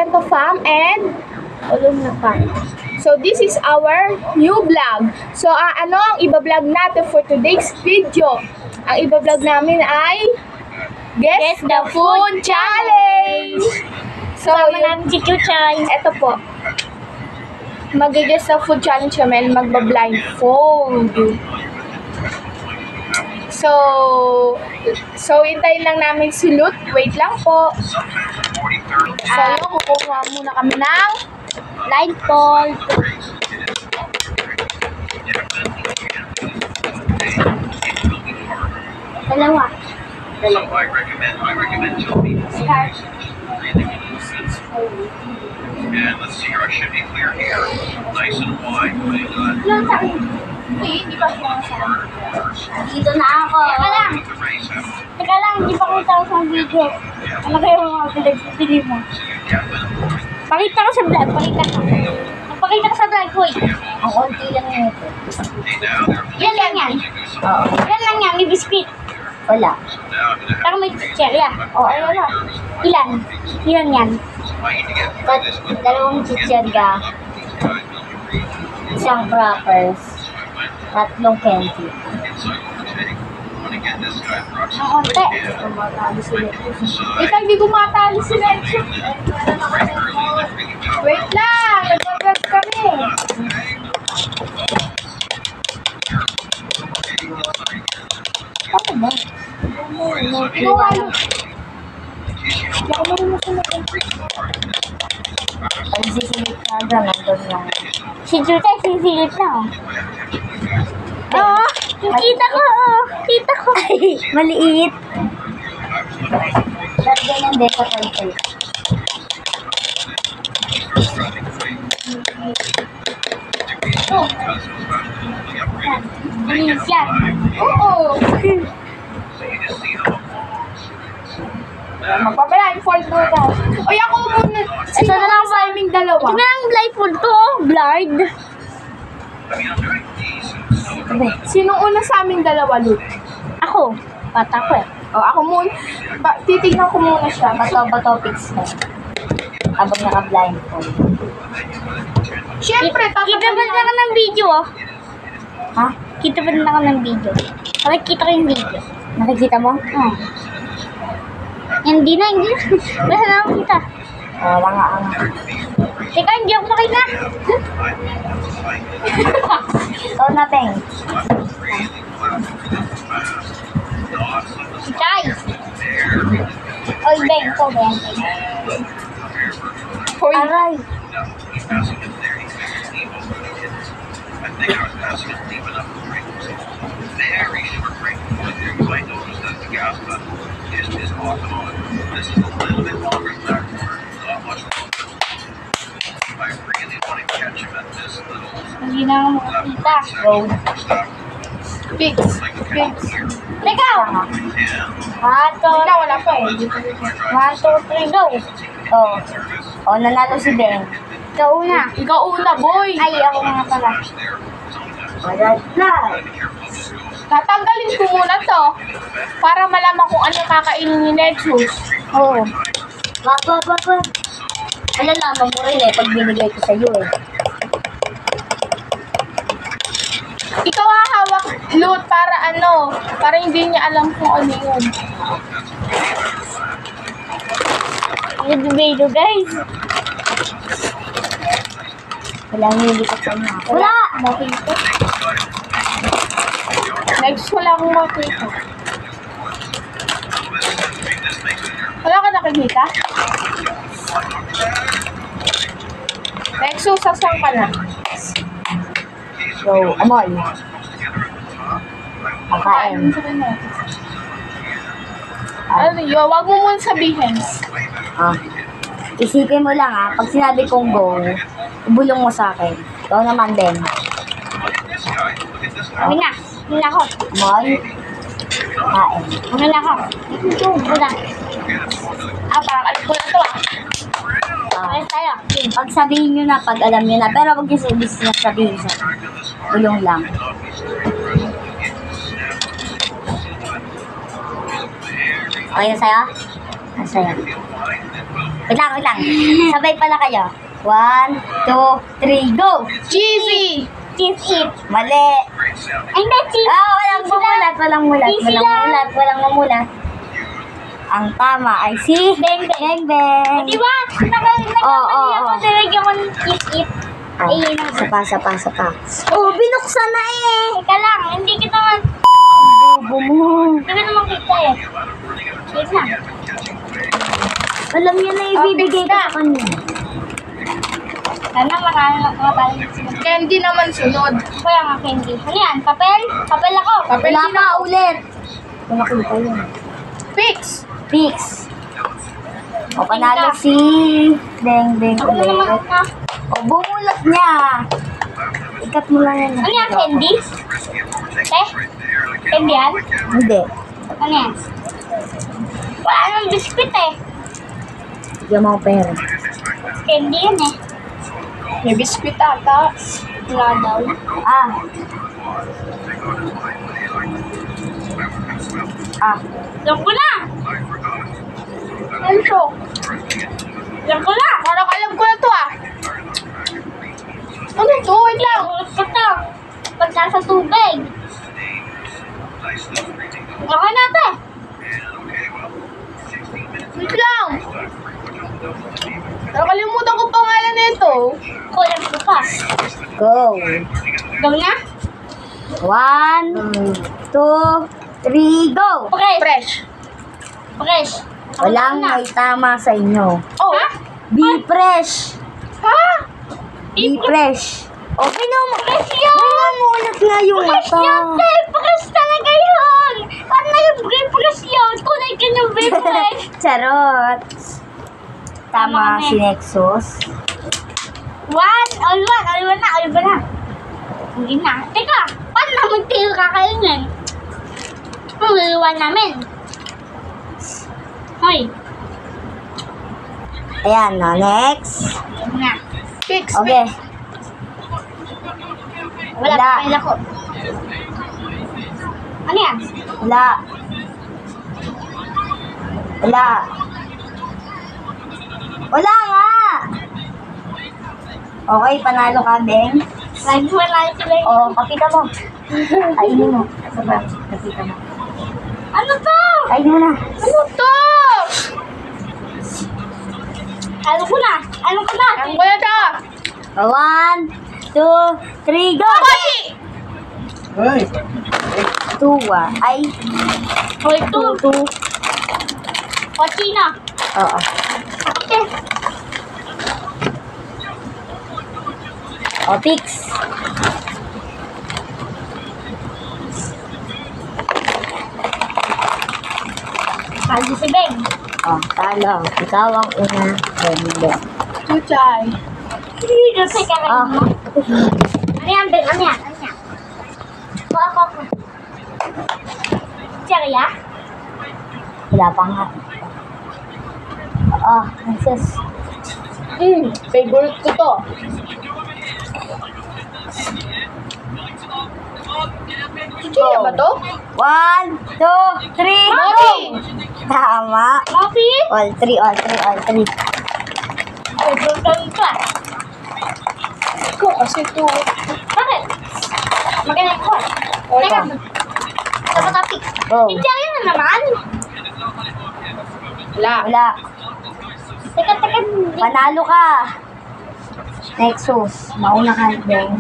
Welcome to Fam and Ulong na Fam. So this is our new vlog. So ano ang iba-vlog natin for today's video? Ang iba-vlog namin ay Guess the Food Challenge! So namin si Chuchay. Ito po. Mag-guess the food challenge kami and magba-blindfold. So hintayin lang namin si Lut. Wait lang po. So yun, kukuha muna kami ng Blindfold. Dalawa. I recommend Toby. Start. And let's see here, I should be clear here. Nice and wide. Lang sa akin. hindi pa siya sa Dito na ako. Teka lang, hindi pa kita ako sa video. Ano kayo mga pinagpipili mo? Pakita ko sa vlog, pakita ko. Pakita ko sa vlog ko eh. Ang konti lang yun ito. Yan lang yan. Oo. Yan lang yan, may biscuit. Wala. Pero may chicherya. Oo, ayun na. Ilan? Ilan yan? Dalawang chicherya. Isang crackers. Tatlong candy. Ang konti. Wait lang, hindi ko matali si Nencho. Wait lang, nag-vlog kami. Ano ba? Ginawa lang. Hindi ako marunong sumagot. Pag sisilip na dyan, nandun lang. Si Juta, sisilip na oh. Oo, kita ko oh. Kita ko. Ay, maliit. Lagyan ng deka tayo. Oh. Bilis yan. Oo. Magpa-blindfold muna. Oy, ako muna. Sino na lang sa aming dalawa? Ito na lang blindfold ko, blurred. Sino una sa aming dalawa, Lut? Ako, bata ko eh. O, ako muna. Titignan ko muna siya. Bato topics na. Habang naka-blindfold. Siyempre, Kita ba na ka ng video oh? Ha? Kita ba na ka ng video? Nakikita ko yung video. Nakikita mo? Oo. Hindi na. Basta na ako kita. Wala nga. Teka, hindi ako makita. Ito natin. Chay! Oy, Beng, ito, Beng. Hoy, Aray. I think I was passing it deep enough to break. Very short break. You might notice that the gas pedal is off and on. This is a little bit longer than that. Not much longer. I really want to catch him at this little Hindi na ako makakita. Road. Fix. Fix. Teka! Wala, wala pa eh. 1, 2, 3, go! Oh, nanalo si Ben. Ikaw una. Ikaw una, boy. Ay, ako nga pala. Wala na. Tatanggalin ko muna to para malaman kung ano kakainin ni Nexus. Oo. Wag. Malalaman mo rin eh, pag binigay ko sa'yo eh. Ikaw hahawak, Lut, para hindi niya alam kung ano yun. Good video, guys. Wala hindi ko sa inyo. Wala! Makita. Next, wala akong makita. Wala ka nakikita? Nexus, sasang ka na. So, amoy. Pagkain. Ano yun? Huwag mo muna sabihin. Isipin mo lang ha, pag sinabi kong go, ibulong mo sa akin. Ikaw naman din. Okay na. Okay na ako. Amoy. Kain. Okay na ako. Ito, wala. Parang alam ko na to Okay tayo. Pag sabihin nyo na, pag alam nyo na. Pero huwag yung sabihin sa bulong lang. Okay na sa'yo? Masaya. Wait lang. Sabay pala kayo. 1, 2, 3, go! Cheesy! Cheese it. Mali. Ay, hindi, cheese. Walang mamulat. Walang mamulat. Ang tama ay si Beng Beng. Di ba? Nagkamali ako. Nalagyan ko ng cheese it. Ayun. Sapa. Oh, binuksan na eh. Teka lang, hindi kita man. Bobo mo. Hindi ka naman kita eh. Wait na. Alam niya na ibibigay ko sa kanya. Sana marami lang mga tayo. Candy naman sunod. Kaya nga candy. Ano yan? Papel? Papel ako. Papel Wala din pa ako. ulit. Wala kita yun. Fix! Fix. O, panalo si Beng ulit. O, bumulot niya. Ikat mo lang yan. Ano yan? Candy? Candy yan? Hindi. Ano yan? Wala nang biskuit eh. Bigyan mo ako pera. Candy yan eh. May biskuit ata. Wala daw. Alam ko na! Ano to? Alam ko na! Parang alam ko na to ah. Ano to? Wait lang. Ito. Pag nasa tubig. Okay natin. Wait lang. Nakalimutan ko pangalan nito. Alam ko pa. Go. Go na? 1, 2, 3, go! Okay. Fresh. Fresh. Walang may tama sa inyo. Oh. Ha? Be fresh. Ha? Be fresh. Okay na, fresh yun! Namulat nga yung Fresh mata. yun, te! Fresh talaga yun! Ano yung fresh yun? Tunay ka yung fresh! Charot. Tama Tama kami. si Nexus. All one na. Hindi na. Teka, paano naman tayo kakainin? Ang luluwan namin. Hoy, Ayan, no, next. yun na. Fix. Okay. Wala, Wala. papel ako. Ano yan? Wala. Wala. Wala nga. Okay, panalo ka, Beng. Lagi wala sila yun. O, pakita mo. Kainin mo. Sabay, pakita mo. Ano to? Kainin mo na. Ano to? Alam ko na. Alam ko na to. 1, 2, 3, go! Kochi! Hey! 2, ay, Hoy, to. 2. Kochina. Oo. Okay. O, fix. Kaldi si Beng. O, talo. Ikaw ang una. Hindi. Chuchay. Kasi kakain mo. Ano yan, Beng? Ano yan? Ako. Cherya? Wala pa nga. Nexus. Favorite ko to. Chuchay ba to? 1, 2, 3, go! Mochi! Tama. Mopi? All 3. Favorite ka rin ka. Ko kasi to. Bakit? Maganda yung call. Teka, dapat topic. Go. Si Cherya na naman. Wala. Wala. Teka. Panalo ka. Nexus. Mauna ka, Beng.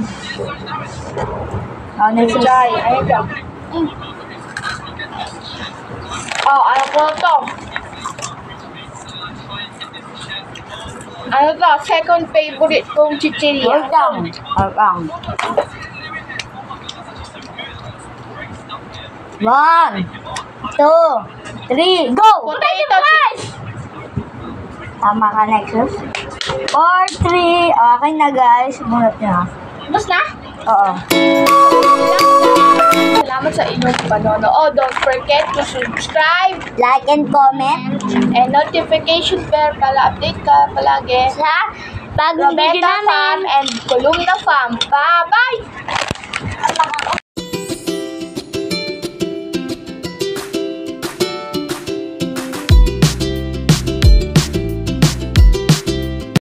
O, Nexus. Chuchay. Ayun ka. Oh, alam ko na to. Ano to? Second favorite kong chichirya. Hold down. Hold down. 1, 2, 3, go! Potato chips. Tama ka, Nexus. 4, 3. Okay na, guys. Bunot nyo. Bus na? Oo. Salamat sa inyong panonood. Don't forget to subscribe Like and comment. Mm. and notification bell para update ka palagi. Sa bagong video Roberta Fam namin. and Columna Fam. Bye-bye! Ang